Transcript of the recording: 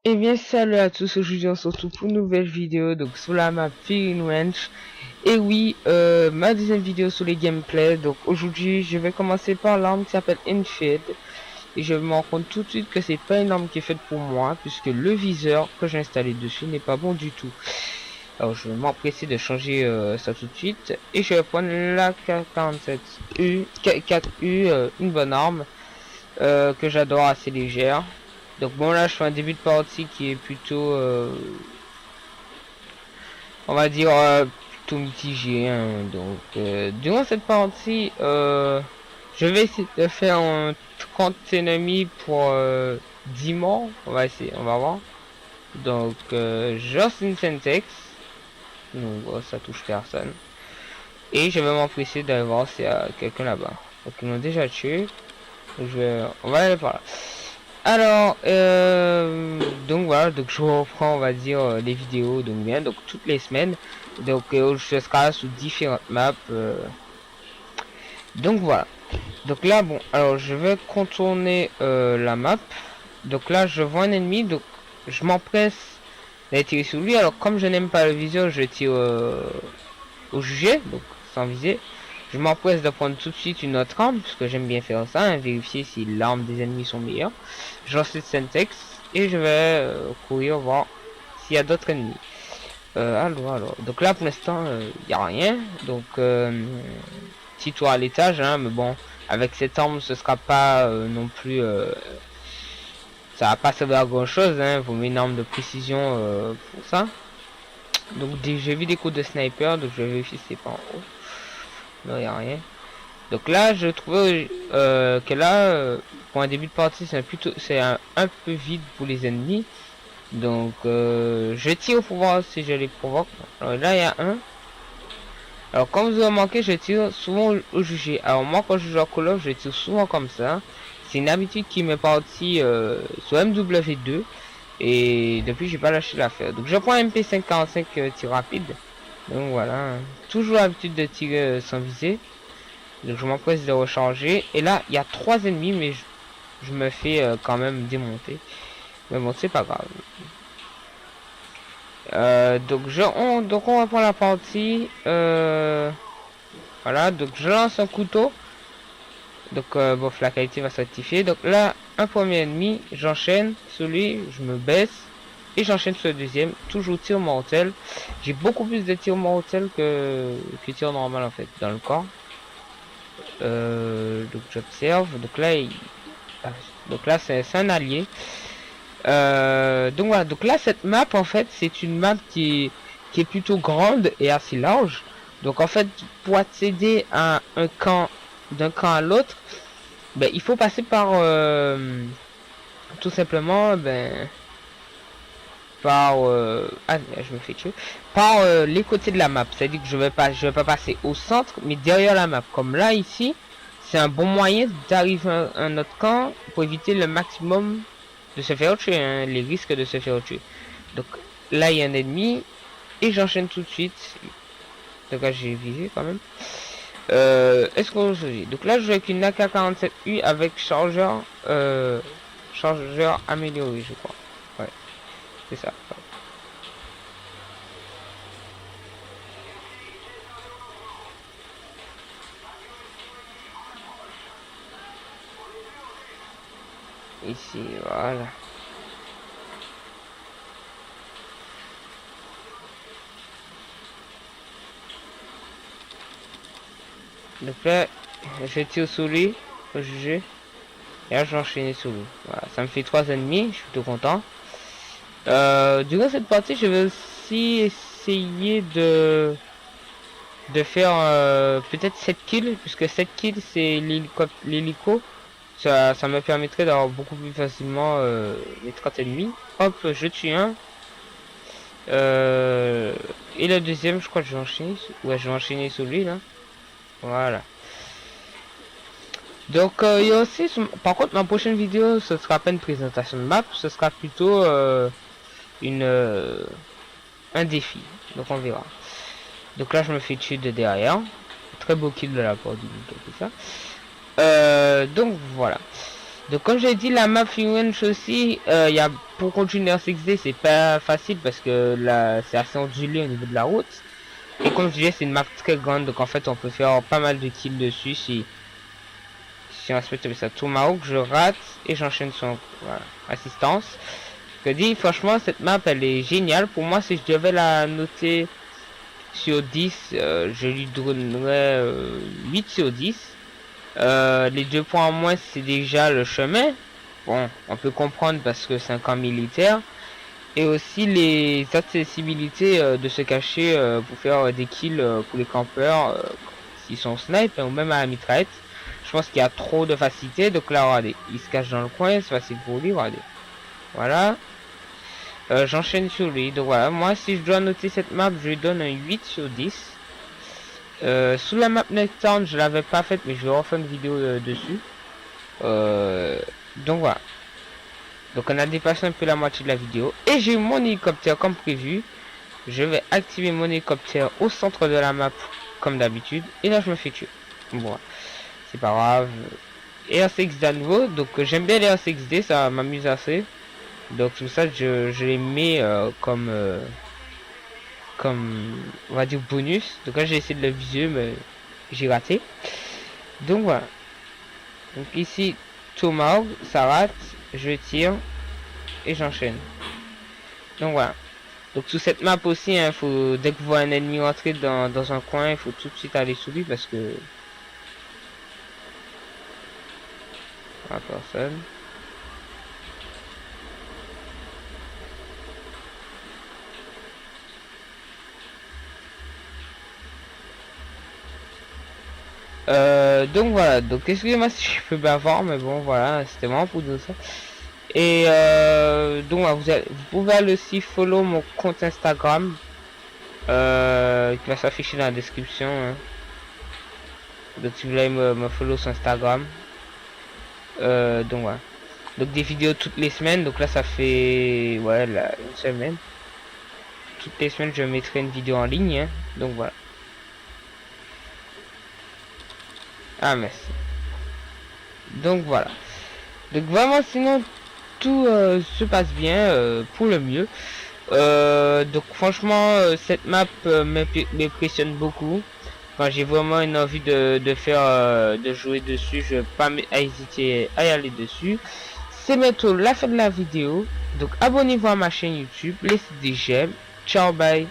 Et bien salut à tous, aujourd'hui on se retrouve pour une nouvelle vidéo donc sur la map Feeling Ranch. Et oui, ma deuxième vidéo sur les gameplays. Donc aujourd'hui je vais commencer par l'arme qui s'appelle Enfield. Et je me rends compte tout de suite que c'est pas une arme qui est faite pour moi, puisque le viseur que j'ai installé dessus n'est pas bon du tout. Alors je vais m'empresser de changer ça tout de suite. Et je vais prendre la K47U, K4U, une bonne arme que j'adore, assez légère. Donc bon, là je fais un début de partie qui est plutôt on va dire plutôt mitigé, hein. Donc durant cette partie je vais essayer de faire un 30 ennemis pour 10 morts. On va essayer, on va voir. Donc juste une Sentex, donc ça touche personne. Et je vais m'empresser d'aller voir s'il y a quelqu'un là-bas. Donc ils m'ont déjà tué. Donc, on va aller par là. Alors, donc voilà, donc je reprends, on va dire, les vidéos, donc bien, donc toutes les semaines, donc je serai sous différentes maps, donc voilà. Donc là, bon, alors je vais contourner la map. Donc là, je vois un ennemi, donc je m'empresse d'aller tirer sur lui. Alors comme je n'aime pas le viseur, je tire au jugé, donc sans viser. Je m'empresse de prendre tout de suite une autre arme, parce que j'aime bien faire ça, hein, vérifier si l'arme des ennemis sont meilleures. Je lance cette Sentex et je vais courir voir s'il y a d'autres ennemis. Alors. Donc là pour l'instant, il n'y a rien. Donc petit tour à l'étage, hein, mais bon, avec cette arme, ce sera pas non plus... ça va pas servir à grand chose, hein, vous mettez une arme de précision pour ça. Donc j'ai vu des coups de sniper, donc je vais vérifier si c'est pas en haut. Non, il n'y a rien. Donc là, je trouvais que là, pour un début de partie, c'est un peu vide pour les ennemis. Donc, je tire pour voir si je les provoque. Alors là, il y a un. Alors, comme vous avez remarqué, je tire souvent au jugé. Alors moi, quand je joue à Call of, je tire souvent comme ça. C'est une habitude qui m'est partie sur MW2. Et depuis, j'ai pas lâché l'affaire. Donc, je prends un MP545 tir rapide. Donc voilà, toujours l'habitude de tirer sans viser. Donc je m'empresse de recharger. Et là, il y a 3 ennemis, mais je me fais quand même démonter. Mais bon, c'est pas grave. Donc on reprend la partie. Voilà, donc je lance un couteau. Donc bon, la qualité va s'activer. Donc là, un premier ennemi, j'enchaîne sur lui, je me baisse. Et j'enchaîne sur le deuxième, toujours tir mortel. J'ai beaucoup plus de tir mortel que tir normal en fait, dans le corps. Donc j'observe. Donc là c'est un allié. Donc voilà, donc là cette map en fait c'est une map qui est plutôt grande et assez large. Donc en fait pour accéder à un camp d'un camp à l'autre, ben il faut passer par tout simplement par ah, je me fais tuer, par les côtés de la map. C'est à dire que je vais pas passer au centre mais derrière la map, comme là ici. C'est un bon moyen d'arriver à un autre camp pour éviter le maximum de se faire tuer, hein, les risques de se faire tuer. Donc là il y a un ennemi et j'enchaîne tout de suite. Donc là j'ai visé quand même. Est-ce qu'on se dit? Donc là je joue avec une AK-47U avec chargeur amélioré, je crois. Ouais, c'est ça. Ouais. Ici, voilà. Donc là, je tire sur lui, au jugé. Et là, je vais enchaîner sur lui. Voilà, ça me fait 3 ennemis, je suis tout content. Durant cette partie, je vais aussi essayer de faire peut-être 7 kills, puisque 7 kills c'est l'hélico. Ça me permettrait d'avoir beaucoup plus facilement les 30 ennemis. Hop, je tue un. Et le deuxième, je crois que je vais enchaîner. Ouais, je vais enchaîner sur lui là. Voilà. Donc il y a aussi, par contre, ma prochaine vidéo, ce sera pas une présentation de map, ce sera plutôt une un défi. Donc on verra. Donc là, je me fais tuer de derrière. Très beau kill de la part du tout ça. Donc voilà. Donc comme j'ai dit, la map Finwrench aussi, y a, pour continuer en 6D, c'est pas facile parce que là c'est assez ondulé au niveau de la route. Et comme je disais, c'est une map très grande, donc en fait on peut faire pas mal de kills dessus si on respecte ça. Tomahawk, je rate et j'enchaîne sur voilà, assistance. Je dis franchement cette map elle est géniale. Pour moi si je devais la noter sur 10, je lui donnerais 8 sur 10. Les 2 points en moins c'est déjà le chemin. Bon, on peut comprendre parce que c'est un camp militaire. Et aussi les accessibilités de se cacher pour faire des kills pour les campeurs s'ils sont snipe ou même à la mitraillette. Je pense qu'il y a trop de facilité. Donc là regardez, il se cache dans le coin, c'est facile pour lui, regardez. Voilà. J'enchaîne sur lui. Donc voilà, moi si je dois noter cette map, je lui donne un 8 sur 10. Sous la map Nocturne, je l'avais pas faite, mais je vais refaire une vidéo dessus. Donc voilà. Donc on a dépassé un peu la moitié de la vidéo. Et j'ai mon hélicoptère comme prévu. Je vais activer mon hélicoptère au centre de la map comme d'habitude. Et là je me fais tuer. Bon, c'est pas grave. RCX à nouveau. Donc j'aime bien les RCXD, ça m'amuse assez. Donc tout ça je les mets comme on va dire bonus. Donc là j'ai essayé de le viser mais j'ai raté. Donc voilà. Donc ici Tomahawk, ça rate. Je tire et j'enchaîne. Donc voilà. Donc sous cette map aussi, hein, faut, dès que vous voyez un ennemi rentrer dans un coin, il faut tout de suite aller sous lui parce que la personne. Donc voilà, donc excusez-moi si je peux bavard, mais bon voilà, c'était vraiment pour dire ça. Et donc voilà, vous pouvez aller aussi follow mon compte Instagram qui va s'afficher dans la description. Hein. Donc si vous voulez me follow sur Instagram. Donc voilà. Donc des vidéos toutes les semaines, donc là ça fait ouais là, une semaine. Toutes les semaines je mettrai une vidéo en ligne, hein. Donc voilà. Ah merci. Donc voilà. Donc vraiment sinon tout se passe bien pour le mieux. Donc franchement cette map m'impressionne beaucoup. Quand j'ai vraiment une envie de faire de jouer dessus, je vais pas hésiter à y aller dessus. C'est bientôt la fin de la vidéo. Donc abonnez-vous à ma chaîne YouTube, laissez des j'aime. Ciao bye.